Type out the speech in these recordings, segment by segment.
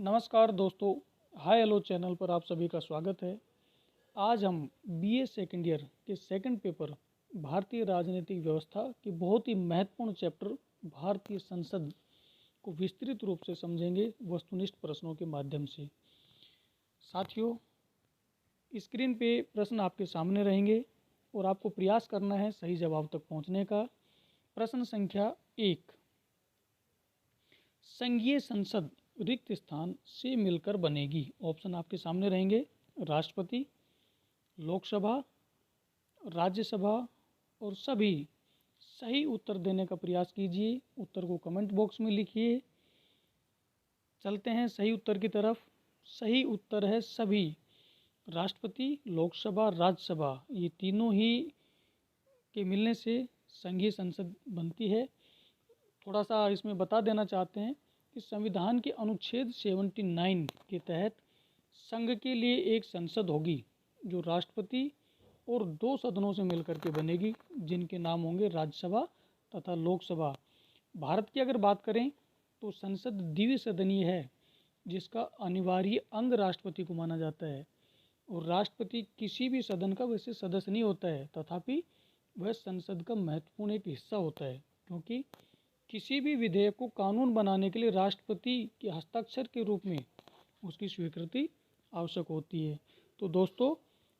नमस्कार दोस्तों, hi hello channel पर आप सभी का स्वागत है। आज हम बीए सेकेंड ईयर के सेकंड पेपर भारतीय राजनीतिक व्यवस्था के बहुत ही महत्वपूर्ण चैप्टर भारतीय संसद को विस्तृत रूप से समझेंगे वस्तुनिष्ठ प्रश्नों के माध्यम से। साथियों, स्क्रीन पे प्रश्न आपके सामने रहेंगे और आपको प्रयास करना है सही जवाब तक पहुंचने का। प्रश्न संख्या 1, संघीय संसद रिक्त स्थान से मिलकर बनेगी। ऑप्शन आपके सामने रहेंगे: राष्ट्रपति, लोकसभा, राज्यसभा और सभी। सही उत्तर देने का प्रयास कीजिए। उत्तर को कमेंट बॉक्स में लिखिए। चलते हैं सही उत्तर की तरफ। सही उत्तर है सभी। राष्ट्रपति, लोकसभा, राज्यसभा ये तीनों ही के मिलने से संघीय संसद बनती है। थोड़ा सा इसमें बता देना चाहते हैं कि संविधान के अनुच्छेद 79 के तहत संघ के लिए एक संसद होगी जो राष्ट्रपति और 2 सदनों से मिलकर के बनेगी, जिनके नाम होंगे राज्यसभा तथा लोकसभा। भारत की अगर बात करें तो संसद द्विसदनीय है, जिसका अनिवार्य अंग राष्ट्रपति को माना जाता है। और राष्ट्रपति किसी भी सदन का वैसे सदस्य नहीं होता है, तथापि वह संसद का महत्वपूर्ण एक हिस्सा होता है, क्योंकि किसी भी विधेयक को कानून बनाने के लिए राष्ट्रपति के हस्ताक्षर के रूप में उसकी स्वीकृति आवश्यक होती है। तो दोस्तों,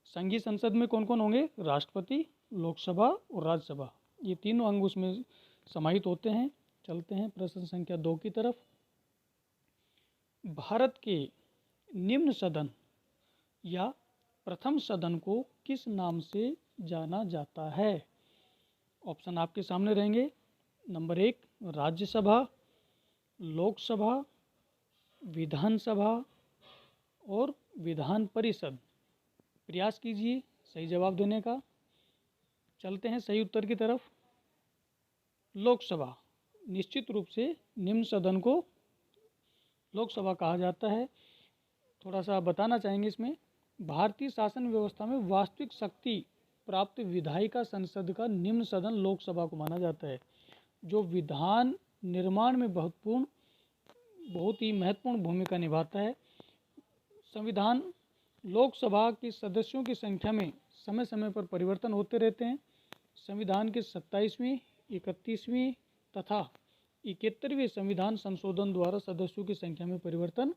संघीय संसद में कौन कौन होंगे? राष्ट्रपति, लोकसभा और राज्यसभा, ये तीनों अंग उसमें समाहित होते हैं। चलते हैं प्रश्न संख्या 2 की तरफ। भारत के निम्न सदन या प्रथम सदन को किस नाम से जाना जाता है? ऑप्शन आपके सामने रहेंगे। नंबर 1, राज्यसभा, लोकसभा, विधानसभा और विधान परिषद। प्रयास कीजिए सही जवाब देने का। चलते हैं सही उत्तर की तरफ। लोकसभा। निश्चित रूप से निम्न सदन को लोकसभा कहा जाता है। थोड़ा सा बताना चाहेंगे इसमें। भारतीय शासन व्यवस्था में वास्तविक शक्ति प्राप्त विधायिका संसद का निम्न सदन लोकसभा को माना जाता है, जो विधान निर्माण में बहुत ही महत्वपूर्ण भूमिका निभाता है। संविधान लोकसभा के सदस्यों की संख्या में समय समय पर परिवर्तन होते रहते हैं। संविधान के 27वें, 31वें तथा 71वें संविधान संशोधन द्वारा सदस्यों की संख्या में परिवर्तन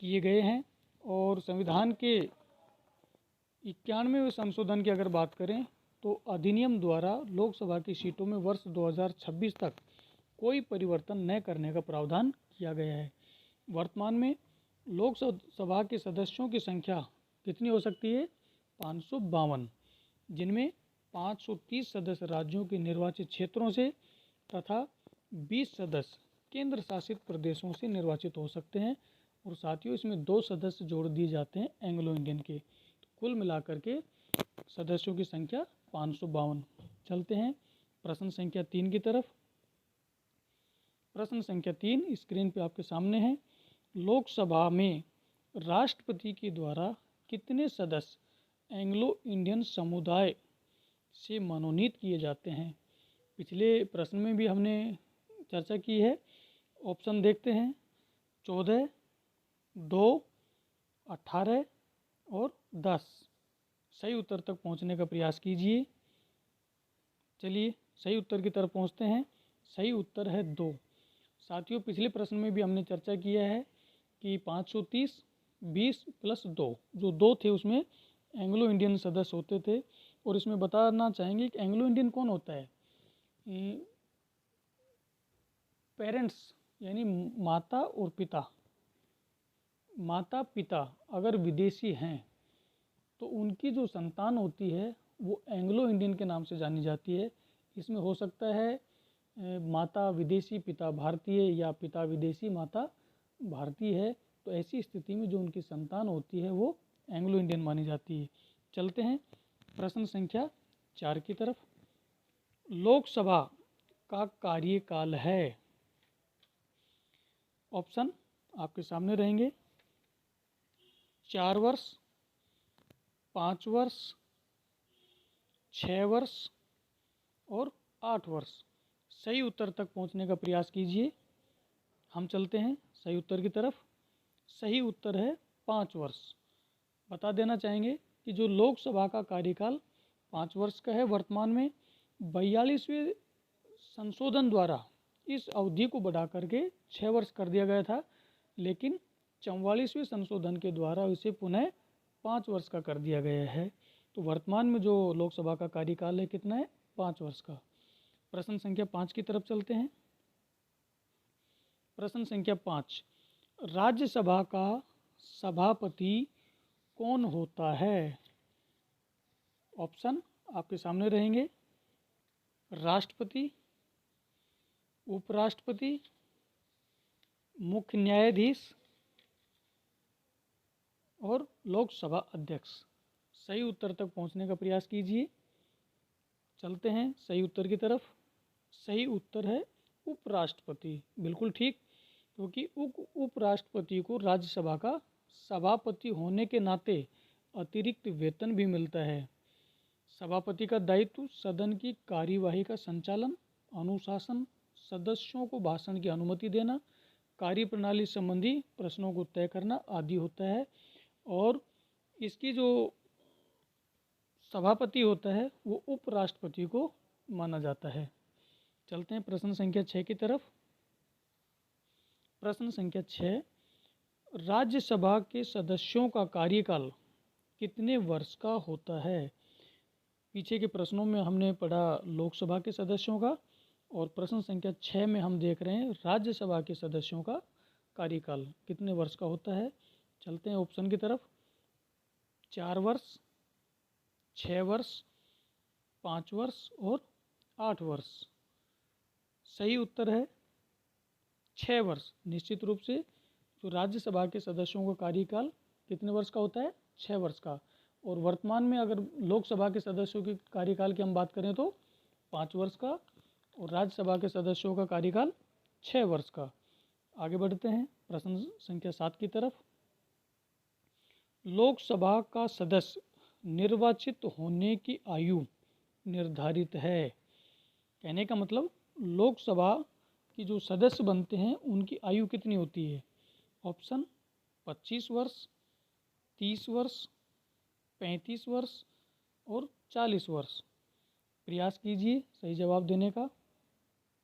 किए गए हैं। और संविधान के 91वें संशोधन की अगर बात करें तो अधिनियम द्वारा लोकसभा की सीटों में वर्ष 2026 तक कोई परिवर्तन न करने का प्रावधान किया गया है। वर्तमान में लोकसभा के सदस्यों की संख्या कितनी हो सकती है? 552, जिनमें 530 सदस्य राज्यों के निर्वाचित क्षेत्रों से तथा 20 सदस्य केंद्र शासित प्रदेशों से निर्वाचित हो सकते हैं। और साथियों, इसमें 2 सदस्य जोड़ दिए जाते हैं एंग्लो इंडियन के। कुल मिलाकर के सदस्यों की संख्या 552। चलते हैं प्रश्न संख्या 3 की तरफ। प्रश्न संख्या 3 स्क्रीन पे आपके सामने है। लोकसभा में राष्ट्रपति के द्वारा कितने सदस्य एंग्लो इंडियन समुदाय से मनोनीत किए जाते हैं? पिछले प्रश्न में भी हमने चर्चा की है। ऑप्शन देखते हैं: 14, 2, 18 और 10। सही उत्तर तक पहुंचने का प्रयास कीजिए। चलिए सही उत्तर की तरफ पहुंचते हैं। सही उत्तर है 2। साथियों, पिछले प्रश्न में भी हमने चर्चा किया है कि 530, 20 प्लस 2, जो 2 थे उसमें एंग्लो इंडियन सदस्य होते थे। और इसमें बताना चाहेंगे कि एंग्लो इंडियन कौन होता है? पेरेंट्स यानी माता और पिता। माता पिता अगर विदेशी हैं तो उनकी जो संतान होती है वो एंग्लो इंडियन के नाम से जानी जाती है। इसमें हो सकता है माता विदेशी पिता भारतीय, या पिता विदेशी माता भारतीय है। तो ऐसी स्थिति में जो उनकी संतान होती है वो एंग्लो इंडियन मानी जाती है। चलते हैं प्रश्न संख्या 4 की तरफ। लोकसभा का कार्यकाल है। ऑप्शन आपके सामने रहेंगे: 4 वर्ष, 5 वर्ष, 6 वर्ष और 8 वर्ष। सही उत्तर तक पहुंचने का प्रयास कीजिए। हम चलते हैं सही उत्तर की तरफ। सही उत्तर है 5 वर्ष। बता देना चाहेंगे कि जो लोकसभा का कार्यकाल 5 वर्ष का है, वर्तमान में 42वें संशोधन द्वारा इस अवधि को बढ़ा करके 6 वर्ष कर दिया गया था, लेकिन 44वें संशोधन के द्वारा इसे पुनः 5 वर्ष का कर दिया गया है। तो वर्तमान में जो लोकसभा का कार्यकाल है कितना है? 5 वर्ष का। प्रश्न संख्या 5 की तरफ चलते हैं। प्रश्न संख्या 5, राज्यसभा का सभापति कौन होता है? ऑप्शन आपके सामने रहेंगे। राष्ट्रपति, उपराष्ट्रपति, मुख्य न्यायाधीश और लोकसभा अध्यक्ष। सही उत्तर तक पहुंचने का प्रयास कीजिए। चलते हैं सही उत्तर की तरफ। सही उत्तर है उपराष्ट्रपति। बिल्कुल ठीक, क्योंकि उपराष्ट्रपति को राज्यसभा का सभापति होने के नाते अतिरिक्त वेतन भी मिलता है। सभापति का दायित्व सदन की कार्यवाही का संचालन, अनुशासन, सदस्यों को भाषण की अनुमति देना, कार्यप्रणाली संबंधी प्रश्नों को तय करना आदि होता है। और इसकी जो सभापति होता है वो उपराष्ट्रपति को माना जाता है। चलते हैं प्रश्न संख्या 6 की तरफ। प्रश्न संख्या 6, राज्यसभा के सदस्यों का कार्यकाल कितने वर्ष का होता है? पीछे के प्रश्नों में हमने पढ़ा लोकसभा के सदस्यों का, और प्रश्न संख्या 6 में हम देख रहे हैं राज्यसभा के सदस्यों का कार्यकाल कितने वर्ष का होता है। चलते हैं ऑप्शन की तरफ। 4 वर्ष, 6 वर्ष, 5 वर्ष और 8 वर्ष। सही उत्तर है 6 वर्ष। निश्चित रूप से जो राज्यसभा के सदस्यों का कार्यकाल कितने वर्ष का होता है? 6 वर्ष का। और वर्तमान में अगर लोकसभा के सदस्यों के कार्यकाल की हम बात करें तो 5 वर्ष का, और राज्यसभा के सदस्यों का कार्यकाल 6 वर्ष का। आगे बढ़ते हैं प्रश्न संख्या 7 की तरफ। लोकसभा का सदस्य निर्वाचित होने की आयु निर्धारित है। कहने का मतलब लोकसभा की जो सदस्य बनते हैं उनकी आयु कितनी होती है? ऑप्शन 25 वर्ष, 30 वर्ष, 35 वर्ष और 40 वर्ष। प्रयास कीजिए सही जवाब देने का।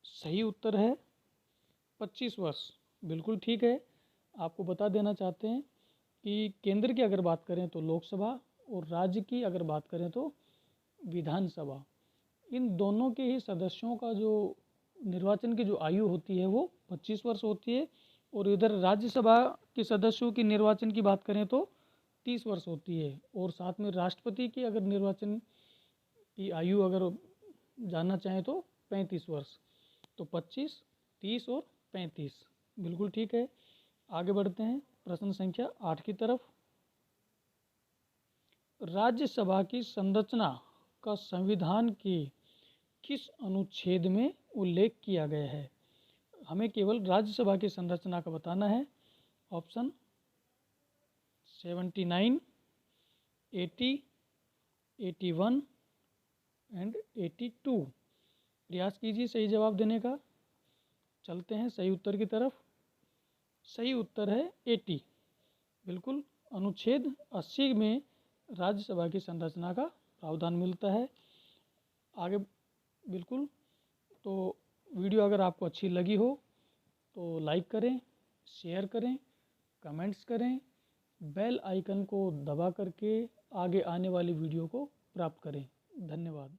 सही उत्तर है 25 वर्ष। बिल्कुल ठीक है। आपको बता देना चाहते हैं कि केंद्र की अगर बात करें तो लोकसभा, और राज्य की अगर बात करें तो विधानसभा, इन दोनों के ही सदस्यों का जो निर्वाचन की जो आयु होती है वो 25 वर्ष होती है। और इधर राज्यसभा के सदस्यों की निर्वाचन की बात करें तो 30 वर्ष होती है। और साथ में राष्ट्रपति की अगर निर्वाचन की आयु अगर जानना चाहें तो 35 वर्ष। तो 25, 30 और 35 बिल्कुल ठीक है। आगे बढ़ते हैं प्रश्न संख्या 8 की तरफ। राज्यसभा की संरचना का संविधान के किस अनुच्छेद में उल्लेख किया गया है? हमें केवल राज्यसभा की संरचना का बताना है। Option 79, 80, 81 and 82। प्रयास कीजिए सही जवाब देने का। चलते हैं सही उत्तर की तरफ। सही उत्तर है 80। बिल्कुल, अनुच्छेद 80 में राज्यसभा की संरचना का प्रावधान मिलता है। आगे बिल्कुल, तो वीडियो अगर आपको अच्छी लगी हो तो लाइक करें, शेयर करें, कमेंट्स करें, बेल आइकन को दबा करके आगे आने वाली वीडियो को प्राप्त करें। धन्यवाद।